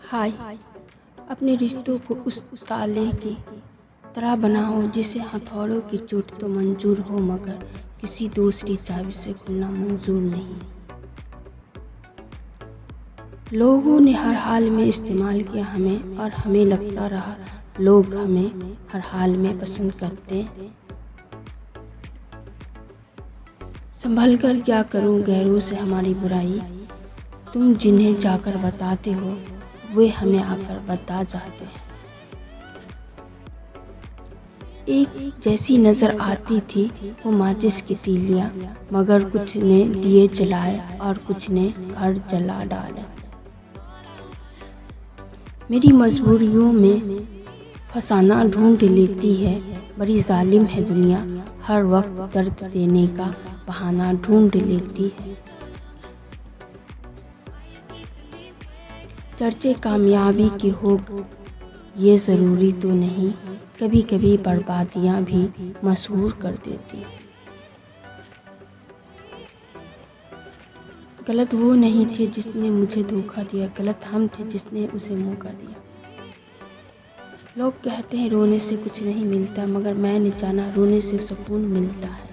हाय। अपने रिश्तों को उस ताले की तरह बनाओ जिसे हथौड़ों की चोट तो मंजूर हो मगर किसी दूसरी चाबी से खुलना मंजूर नहीं। लोगों ने हर हाल में इस्तेमाल किया हमें और हमें लगता रहा लोग हमें हर हाल में पसंद करते। संभल कर क्या करूं गैरों से हमारी बुराई, तुम जिन्हें जाकर बताते हो वे हमें आकर बता जाते हैं। एक जैसी नजर आती थी वो माचिस की तीलियां, मगर कुछ ने दिए जलाए और कुछ ने घर जला डाले। मेरी मजबूरियों में फसाना ढूंढ लेती है, बड़ी जालिम है दुनिया, हर वक्त दर्द देने का बहाना ढूंढ लेती है। चर्चे कामयाबी के हो ये ज़रूरी तो नहीं, कभी कभी बर्बादियाँ भी मशहूर कर देती। गलत वो नहीं थे जिसने मुझे धोखा दिया, गलत हम थे जिसने उसे मौका दिया। लोग कहते हैं रोने से कुछ नहीं मिलता, मगर मैंने जाना रोने से सुकून मिलता है।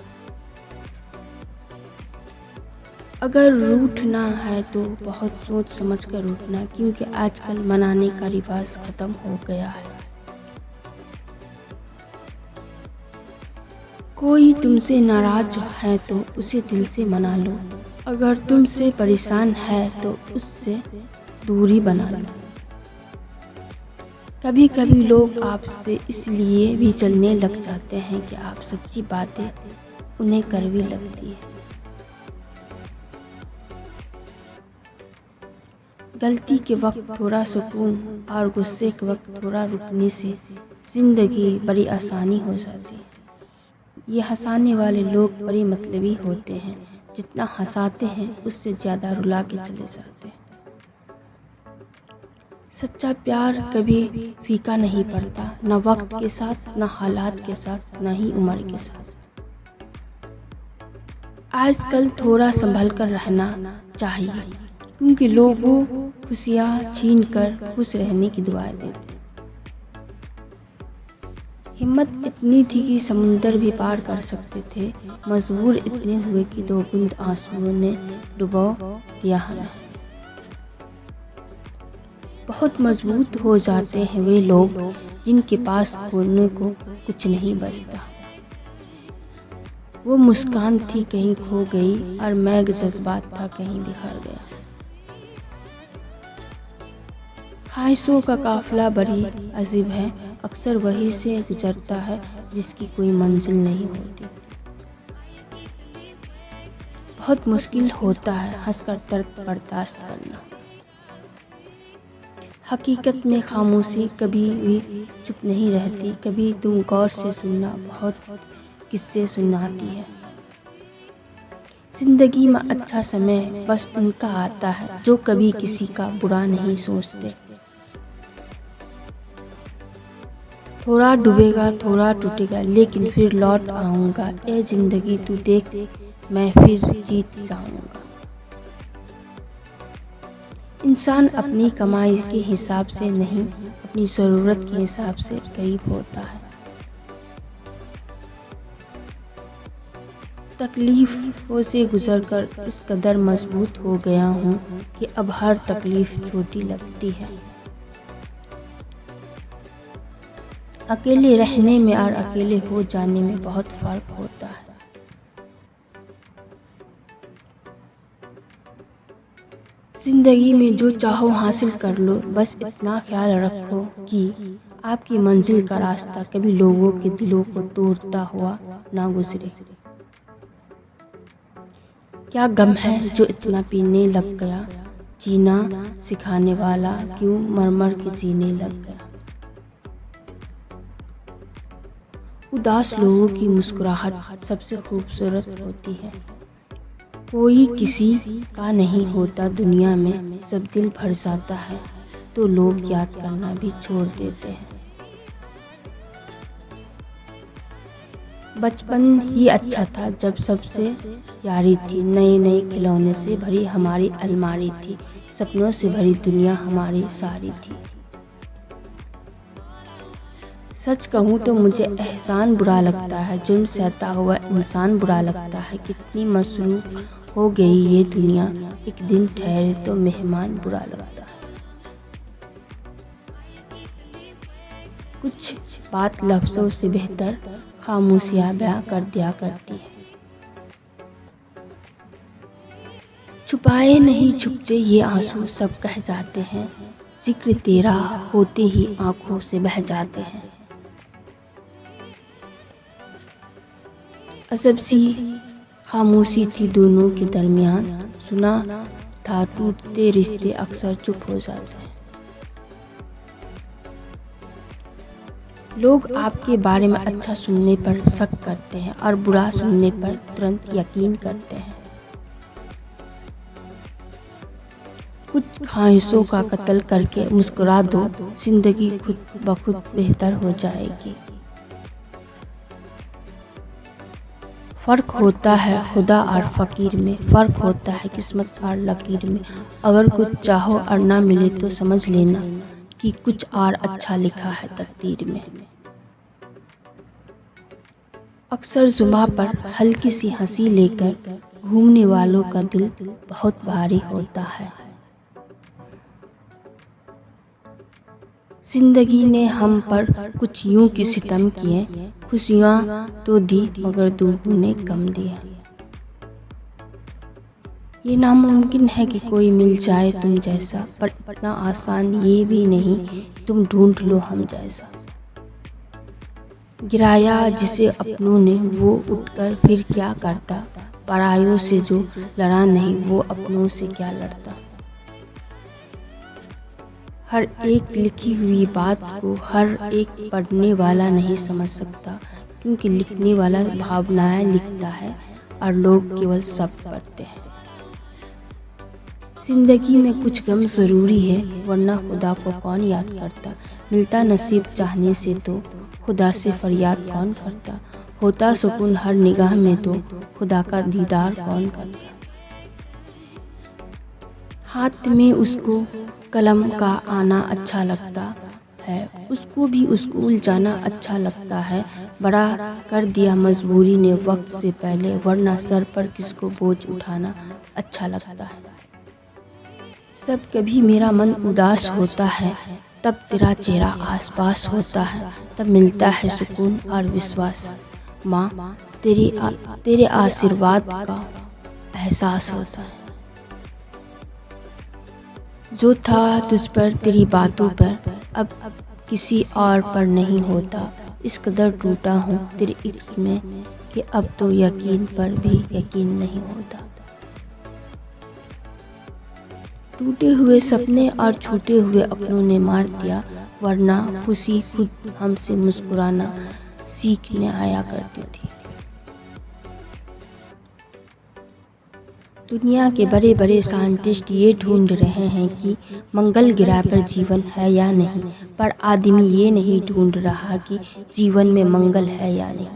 अगर रूठना है तो बहुत सोच समझ कर रूठना, क्योंकि आजकल मनाने का रिवाज खत्म हो गया है। कोई तुमसे नाराज है तो उसे दिल से मना लो, अगर तुमसे परेशान है तो उससे दूरी बना लो। कभी कभी लोग आपसे इसलिए भी चलने लग जाते हैं कि आप सच्ची बातें उन्हें कड़वी लगती है। गलती के वक्त थोड़ा सुकून और गुस्से के वक्त थोड़ा रुकने से जिंदगी बड़ी आसानी हो जाती है। ये हंसाने वाले लोग बड़े मतलबी होते हैं, जितना हंसाते हैं उससे ज़्यादा रुला के चले जाते हैं। सच्चा प्यार कभी फीका नहीं पड़ता, न वक्त के साथ, न हालात के साथ, न ही उम्र के साथ। आजकल थोड़ा संभल कर रहना चाहिए, क्योंकि लोगों खुशियाँ छीन कर खुश रहने की दुआएं देते। हिम्मत इतनी थी कि समुंदर भी पार कर सकते थे, मजबूर इतने हुए कि 2 बूंद आंसुओं ने डुबो दिया हमें। बहुत मजबूत हो जाते हैं वे लोग जिनके पास खोने को कुछ नहीं बचता। वो मुस्कान थी कहीं खो गई और मैं जज्बात था कहीं बिखर गया। ख्वाहिशों का काफिला बड़ी अजीब है, अक्सर वही से गुजरता है जिसकी कोई मंजिल नहीं होती। बहुत मुश्किल होता है हंसकर दर्द बर्दाश्त करना। हकीकत में खामोशी कभी भी चुप नहीं रहती, कभी तुम गौर से सुनना बहुत किस्से सुनाती है। जिंदगी में अच्छा समय बस उनका आता है जो कभी किसी का बुरा नहीं सोचते। थोड़ा डूबेगा थोड़ा टूटेगा लेकिन फिर लौट आऊंगा, ए जिंदगी तू देख मैं फिर जीत जाऊंगा। इंसान अपनी कमाई के हिसाब से नहीं, अपनी ज़रूरत के हिसाब से करीब होता है। तकलीफों से गुजरकर इस कदर मजबूत हो गया हूँ कि अब हर तकलीफ छोटी लगती है। अकेले रहने में और अकेले हो जाने में बहुत फर्क होता है। जिंदगी में जो चाहो हासिल कर लो, बस इतना ख्याल रखो कि आपकी मंजिल का रास्ता कभी लोगों के दिलों को तोड़ता हुआ ना गुजरे। क्या गम है जो इतना पीने लग गया, जीना सिखाने वाला क्यों मर मर के जीने लग गया। उदास लोगों की मुस्कुराहट सबसे खूबसूरत होती है। कोई किसी का नहीं होता दुनिया में, सब दिल भर जाता है तो लोग याद करना भी छोड़ देते हैं। बचपन ही अच्छा था जब सबसे यारी थी, नए नए खिलौने से भरी हमारी अलमारी थी, सपनों से भरी दुनिया हमारी सारी थी। सच कहूँ तो मुझे एहसान बुरा लगता है, जुर्म सहता हुआ इंसान बुरा लगता है। कितनी मसरूफ हो गई ये दुनिया, एक दिन ठहरे तो मेहमान बुरा लगता है। कुछ बात लफ्ज़ों से बेहतर खामोशियाँ बयां कर दिया करती है। छुपाए नहीं छुपते ये आंसू सब कह जाते हैं, जिक्र तेरा होते ही आंखों से बह जाते हैं। अजब सी खामोशी थी दोनों के दरमियान, सुना था टूटते रिश्ते अक्सर चुप हो जाते हैं। लोग आपके बारे में अच्छा सुनने पर शक करते हैं और बुरा सुनने पर तुरंत यकीन करते हैं। कुछ ख्वाहिशों का कत्ल करके मुस्कुरा दो, जिंदगी खुद ब खुद बेहतर हो जाएगी। फ़र्क होता है खुदा और फ़कीर में, फ़र्क होता है किस्मत और लकीर में। अगर कुछ चाहो और ना मिले तो समझ लेना कि कुछ और अच्छा लिखा है तकदीर में। अक्सर जुबां पर हल्की सी हंसी लेकर घूमने वालों का दिल बहुत भारी होता है। जिंदगी ने हम पर कुछ यूं कि सितम किए, खुशियाँ तो दी मगर दुर्गुने ने कम दिया। ये नामुमकिन है कि कोई मिल जाए तुम जैसा, पर इतना आसान ये भी नहीं तुम ढूंढ लो हम जैसा। गिराया जिसे अपनों ने वो उठकर फिर क्या करता, परायों से जो लड़ा नहीं वो अपनों से क्या लड़ता। हर एक लिखी हुई बात को हर एक पढ़ने वाला नहीं समझ सकता, क्योंकि लिखने वाला भावनाएं लिखता है और लोग केवल शब्द पढ़ते हैं। जिंदगी में कुछ गम ज़रूरी है, वरना खुदा को कौन याद करता। मिलता नसीब चाहने से तो खुदा से फरियाद कौन करता। होता सुकून हर निगाह में तो खुदा का दीदार कौन करता। हाथ में उसको कलम का आना अच्छा लगता है, उसको भी स्कूल जाना अच्छा लगता है। बड़ा कर दिया मजबूरी ने वक्त से पहले, वरना सर पर किसको बोझ उठाना अच्छा लगता है। सब कभी मेरा मन उदास होता है, तब तेरा चेहरा आसपास होता है, तब मिलता है सुकून और विश्वास। माँ तेरे आशीर्वाद का एहसास होता है। जो था तुझ पर तेरी बातों पर, अब किसी और पर नहीं होता। इस कदर टूटा हूँ तेरे इश्क में कि अब तो यकीन पर भी यकीन नहीं होता। टूटे हुए सपने और छूटे हुए अपनों ने मार दिया, वरना खुशी खुद हमसे मुस्कुराना सीखने आया करती थी। दुनिया के बड़े बड़े साइंटिस्ट ये ढूंढ रहे हैं कि मंगल ग्रह पर जीवन है या नहीं, पर आदमी ये नहीं ढूंढ रहा कि जीवन में मंगल है या नहीं।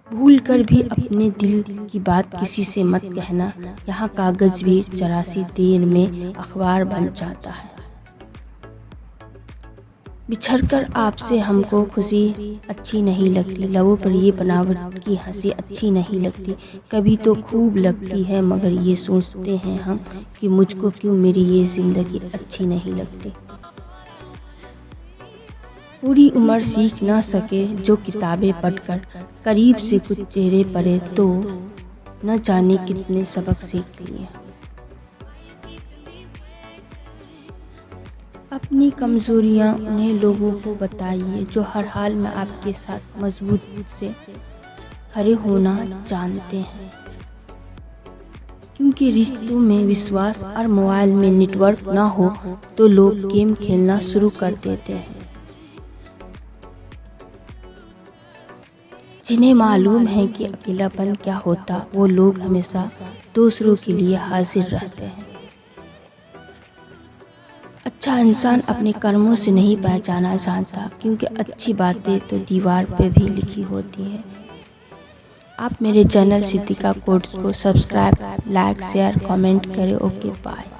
भूल कर भी अपने दिल की बात किसी से मत कहना, यहाँ कागज भी जरा सी देर में अखबार बन जाता है। बिछड़कर आपसे हमको खुशी अच्छी नहीं लगती, लबों पर ये बनावट की हंसी अच्छी नहीं लगती। कभी तो खूब लगती है, मगर ये सोचते हैं हम कि मुझको क्यों मेरी ये जिंदगी अच्छी नहीं लगती। पूरी उम्र सीख ना सके जो किताबें पढ़कर, करीब से कुछ चेहरे पढ़े तो न जाने कितने सबक सीख लिए। अपनी कमज़ोरियाँ उन्हें लोगों को बताइए जो हर हाल में आपके साथ मजबूत से खड़े होना जानते हैं, क्योंकि रिश्तों में विश्वास और मोबाइल में नेटवर्क ना हो तो लोग गेम खेलना शुरू कर देते हैं। जिन्हें मालूम है कि अकेलापन क्या होता, वो लोग हमेशा दूसरों के लिए हाजिर रहते हैं। अच्छा इंसान अपने कर्मों से नहीं पहचाना जाता, क्योंकि अच्छी बातें तो दीवार पर भी लिखी होती है। आप मेरे चैनल सिद्धिका कोट्स को सब्सक्राइब, लाइक, शेयर, कमेंट करें। Okay bye.